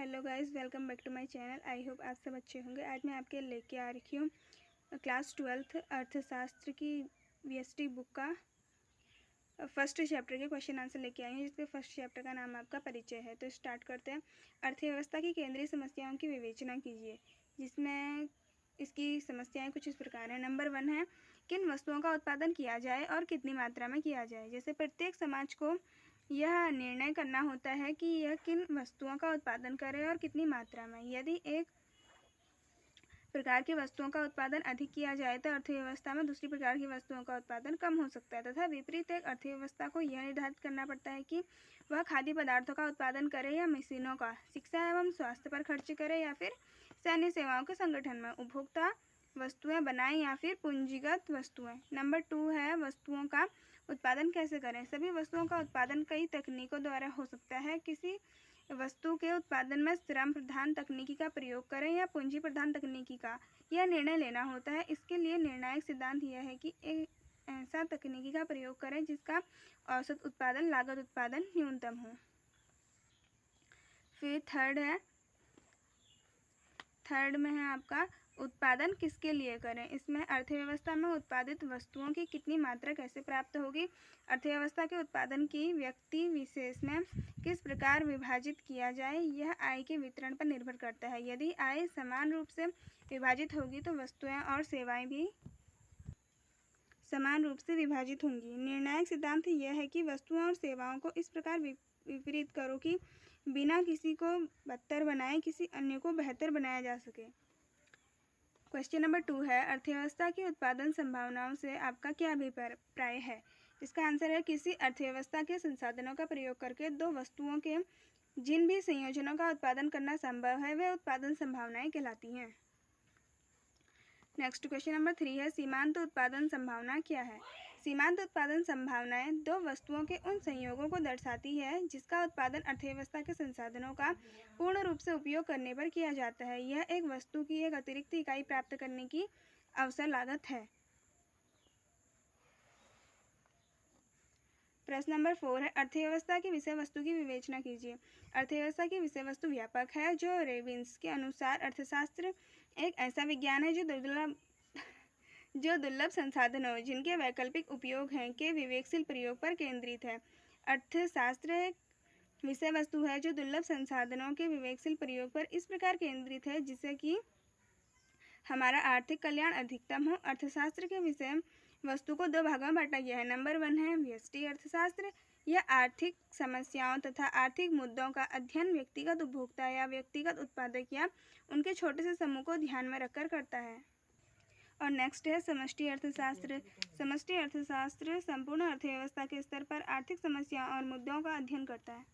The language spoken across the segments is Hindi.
Hello guys, welcome back to my channel. I hope आप सब अच्छे होंगे। आज मैं आपके लेके आ रही हूँ क्लास 12th अर्थशास्त्र की वीएसटी बुक का फर्स्ट चैप्टर के क्वेश्चन आंसर लेके आई हूँ, जिसके फर्स्ट चैप्टर का नाम आपका परिचय है। तो स्टार्ट करते हैं। अर्थव्यवस्था की केंद्रीय समस्याओं की विवेचना कीजिए, जिसमें इसकी समस्याएं कुछ इस प्रकार हैं। नंबर 1 है, किन वस्तुओं का उत्पादन किया जाए और कितनी मात्रा में किया जाए। जैसे प्रत्येक समाज को यह निर्णय करना होता है कि यह किन वस्तुओं का उत्पादन करे और कितनी मात्रा में। यदि एक प्रकार की वस्तुओं का उत्पादन अधिक किया जाए तो अर्थव्यवस्था में दूसरी प्रकार की वस्तुओं का उत्पादन कम हो सकता है, तथा विपरीत एक अर्थव्यवस्था को यह निर्धारित करना पड़ता है कि वह खाद्य पदार्थों का उत्पादन करे या मशीनों का, शिक्षा एवं स्वास्थ्य पर खर्च करे या फिर सैन्य सेवाओं के संगठन में उपभोक्ता वस्तुएं बनाए या फिर पूंजीगत वस्तुएं। नंबर 2 है, वस्तुओं का उत्पादन कैसे करें। सभी वस्तुओं का उत्पादन कई तकनीकों द्वारा हो सकता है। किसी वस्तु के उत्पादन में श्रम प्रधान तकनीकी का प्रयोग करें या पूंजी प्रधान तकनीकी का, यह निर्णय लेना होता है। इसके लिए निर्णायक सिद्धांत यह है कि एक ऐसा तकनीकी का प्रयोग करें जिसका औसत उत्पादन लागत उत्पादन न्यूनतम हो। फिर थर्ड में है आपका उत्पादन किसके लिए करें। इसमें अर्थव्यवस्था में उत्पादित वस्तुओं की कितनी मात्रा कैसे प्राप्त होगी। अर्थव्यवस्था के उत्पादन की व्यक्ति विशेष में किस प्रकार विभाजित किया जाए, यह आय के वितरण पर निर्भर करता है। यदि आय समान रूप से विभाजित होगी तो वस्तुएं और सेवाएं भी समान रूप से विभाजित होंगी। निर्णायक सिद्धांत यह है कि वस्तुओं और सेवाओं को इस प्रकार विपरीत करो कि बिना किसी को बदतर बनाए किसी अन्य को बेहतर बनाया जा सके। क्वेश्चन नंबर 2 है, अर्थव्यवस्था की उत्पादन संभावनाओं से आपका क्या अभिप्राय है। इसका आंसर है, किसी अर्थव्यवस्था के संसाधनों का प्रयोग करके दो वस्तुओं के जिन भी संयोजनों का उत्पादन करना संभव है वे उत्पादन संभावनाएं कहलाती हैं। नेक्स्ट क्वेश्चन नंबर 3 है, सीमांत उत्पादन संभावना क्या है। सीमांत उत्पादन संभावनाएं दो वस्तुओं के उन संयोगों को दर्शाती है जिसका उत्पादन अर्थव्यवस्था के संसाधनों का पूर्ण रूप से उपयोग करने पर किया जाता है। यह एक वस्तु की एक अतिरिक्त इकाई प्राप्त करने की अवसर लागत है। प्रश्न नंबर 4 है, अर्थव्यवस्था की विषय वस्तु की विवेचना कीजिए। अर्थव्यवस्था की विषय वस्तु व्यापक है। जो रेविन्स के अनुसार अर्थशास्त्र एक ऐसा विज्ञान है जो दुर्लभ संसाधनों जिनके वैकल्पिक उपयोग हैं के विवेकशील प्रयोग पर केंद्रित है। अर्थशास्त्र एक विषय वस्तु है जो दुर्लभ संसाधनों के विवेकशील प्रयोग पर इस प्रकार केंद्रित है जिससे कि हमारा आर्थिक कल्याण अधिकतम हो। अर्थशास्त्र के विषय वस्तु को दो भागों में बांटा गया है। नंबर 1 है व्यष्टि अर्थशास्त्र। यह आर्थिक समस्याओं तथा आर्थिक मुद्दों का अध्ययन व्यक्तिगत उपभोक्ता या व्यक्तिगत उत्पादक या उनके छोटे से समूह को ध्यान में रखकर करता है। और नेक्स्ट है समष्टि अर्थशास्त्र। समष्टि अर्थशास्त्र संपूर्ण अर्थव्यवस्था के स्तर पर आर्थिक समस्याओं और मुद्दों का अध्ययन करता है।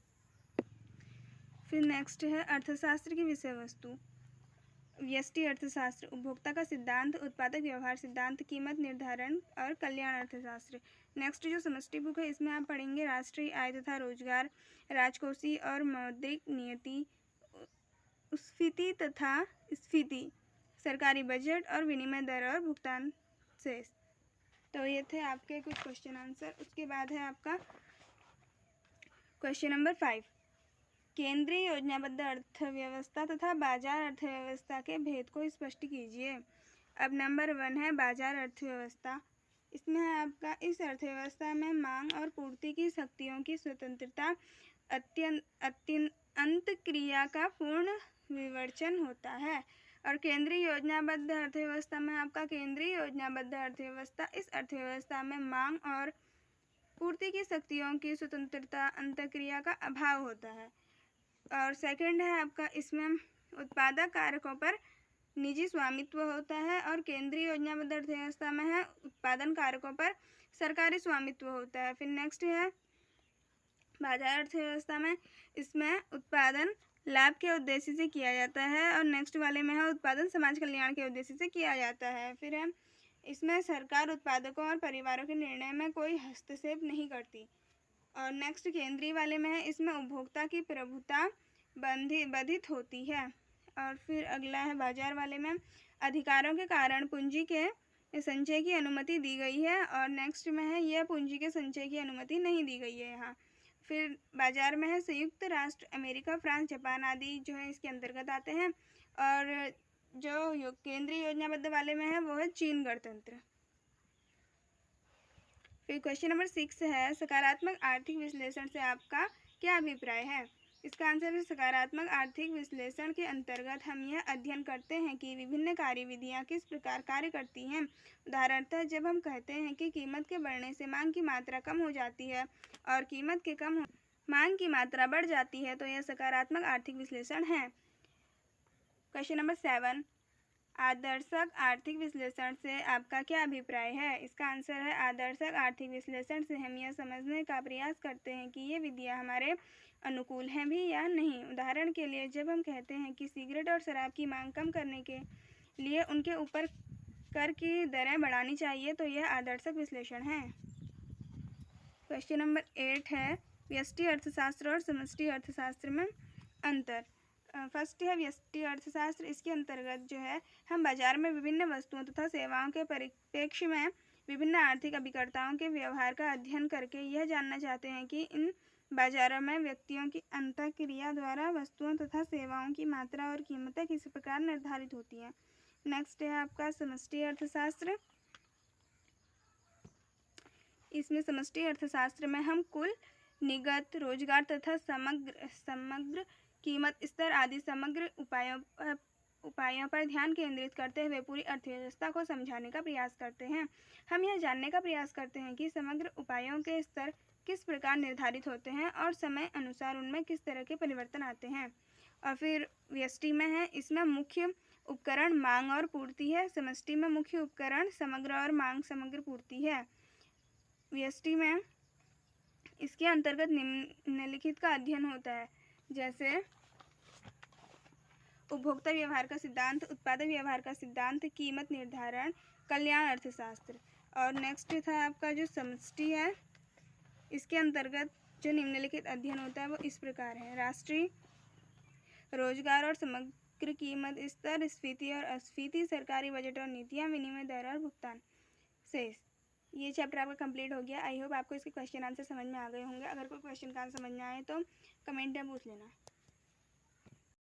फिर नेक्स्ट है अर्थशास्त्र की विषय वस्तु। व्यष्टि अर्थशास्त्र, उपभोक्ता का सिद्धांत, उत्पादक व्यवहार सिद्धांत, कीमत निर्धारण और कल्याण अर्थशास्त्र। नेक्स्ट जो समष्टि बुक है इसमें आप पढ़ेंगे राष्ट्रीय आय तथा रोजगार, राजकोषीय और मौद्रिक नीति, स्फीति तथा स्फीति, सरकारी बजट और विनिमय दर और भुगतान शेष। तो ये थे आपके कुछ क्वेश्चन आंसर। उसके बाद है आपका क्वेश्चन नंबर 5, केंद्रीय योजनाबद्ध अर्थव्यवस्था तथा बाजार अर्थव्यवस्था के भेद को स्पष्ट कीजिए। अब नंबर 1 है बाजार अर्थव्यवस्था। इसमें है आपका, इस अर्थव्यवस्था में मांग और पूर्ति की शक्तियों की स्वतंत्रता अंत क्रिया का पूर्ण विवर्चन होता है। और केंद्रीय योजनाबद्ध अर्थव्यवस्था में आपका केंद्रीय योजनाबद्ध अर्थव्यवस्था, इस अर्थव्यवस्था में मांग और पूर्ति की शक्तियों की स्वतंत्रता अंतःक्रिया का अभाव होता है। और सेकंड है आपका, इसमें उत्पादक कारकों पर निजी स्वामित्व होता है। और केंद्रीय योजनाबद्ध अर्थव्यवस्था में है उत्पादन कारकों पर सरकारी स्वामित्व होता है। फिर नेक्स्ट है बाजार अर्थव्यवस्था में, इसमें उत्पादन लाभ के उद्देश्य से किया जाता है। और नेक्स्ट वाले में है उत्पादन समाज कल्याण के उद्देश्य से किया जाता है। फिर है इसमें सरकार उत्पादकों और परिवारों के निर्णय में कोई हस्तक्षेप नहीं करती। और नेक्स्ट केंद्रीय वाले में है, इसमें उपभोक्ता की प्रभुता बाधित होती है। और फिर अगला है बाजार वाले में, अधिकारों के कारण पूंजी के संचय की अनुमति दी गई है। और नेक्स्ट में है यह पूंजी के संचय की अनुमति नहीं दी गई है यहाँ। फिर बाजार में है संयुक्त राष्ट्र अमेरिका, फ्रांस, जापान आदि जो है इसके अंतर्गत आते हैं। और जो केंद्रीय योजनाबद्ध वाले में है वो है चीन गणतंत्र। फिर क्वेश्चन नंबर 6 है, सकारात्मक आर्थिक विश्लेषण से आपका क्या अभिप्राय है? इसका आंसर है सकारात्मक आर्थिक विश्लेषण के अंतर्गत हम यह अध्ययन करते हैं कि विभिन्न कार्यविधियां किस प्रकार कार्य करती हैं। उदाहरणतः जब हम कहते हैं कि कीमत के बढ़ने से मांग की मात्रा कम हो जाती है और कीमत के कम मांग की मात्रा बढ़ जाती है तो यह सकारात्मक आर्थिक विश्लेषण है। क्वेश्चन नंबर 7, आदर्शक आर्थिक विश्लेषण से आपका क्या अभिप्राय है? इसका आंसर है आदर्शक आर्थिक विश्लेषण से हम यह समझने का प्रयास करते हैं कि ये विधियाँ हमारे अनुकूल हैं भी या नहीं। उदाहरण के लिए जब हम कहते हैं कि सिगरेट और शराब की मांग कम करने के लिए उनके ऊपर कर की दरें बढ़ानी चाहिए तो यह आदर्शक विश्लेषण है। क्वेश्चन नंबर 8 है, व्यष्टि अर्थशास्त्र और समष्टि अर्थशास्त्र में अंतर। फर्स्ट है व्यष्टि अर्थशास्त्र। इसके अंतर्गत जो है हम बाजार में विभिन्न वस्तुओं तथा सेवाओं के परिप्रेक्ष्य में विभिन्न आर्थिक अभिकर्ताओं के व्यवहार का अध्ययन करके यह जानना चाहते हैं कि इन बाजारों में व्यक्तियों की अंतःक्रिया द्वारा वस्तुओं तथा सेवाओं की मात्रा और कीमतें किस प्रकार निर्धारित होती हैं। नेक्स्ट है आपका समष्टि अर्थशास्त्र। इसमें समष्टि अर्थशास्त्र में हम कुल, निगत, रोजगार तथा समग्र कीमत स्तर आदि समग्र उपायों पर ध्यान केंद्रित करते हुए पूरी अर्थव्यवस्था को समझाने का प्रयास करते हैं। हम यह जानने का प्रयास करते हैं कि समग्र उपायों के स्तर किस प्रकार निर्धारित होते हैं और समय अनुसार उनमें किस तरह के परिवर्तन आते हैं। और फिर व्यष्टि में है, इसमें मुख्य उपकरण मांग और पूर्ति है। समष्टि में मुख्य उपकरण समग्र और मांग समग्र पूर्ति है। व्यष्टि में इसके अंतर्गत निम्नलिखित का अध्ययन होता है, जैसे उपभोक्ता व्यवहार का सिद्धांत, उत्पादक व्यवहार का सिद्धांत, कीमत निर्धारण, कल्याण अर्थशास्त्र। और नेक्स्ट था आपका जो समष्टि है, इसके अंतर्गत जो निम्नलिखित अध्ययन होता है वो इस प्रकार है, राष्ट्रीय रोजगार और समग्र कीमत स्तर, स्फीति और अस्फीति, सरकारी बजट और नीतियाँ, विनिमय दर और भुगतान शेष। ये चैप्टर आपका कंप्लीट हो गया। आई होप आपको इसके क्वेश्चन आंसर समझ में आ गए होंगे। अगर कोई क्वेश्चन का आंसर समझ में आए तो कमेंट में पूछ लेना।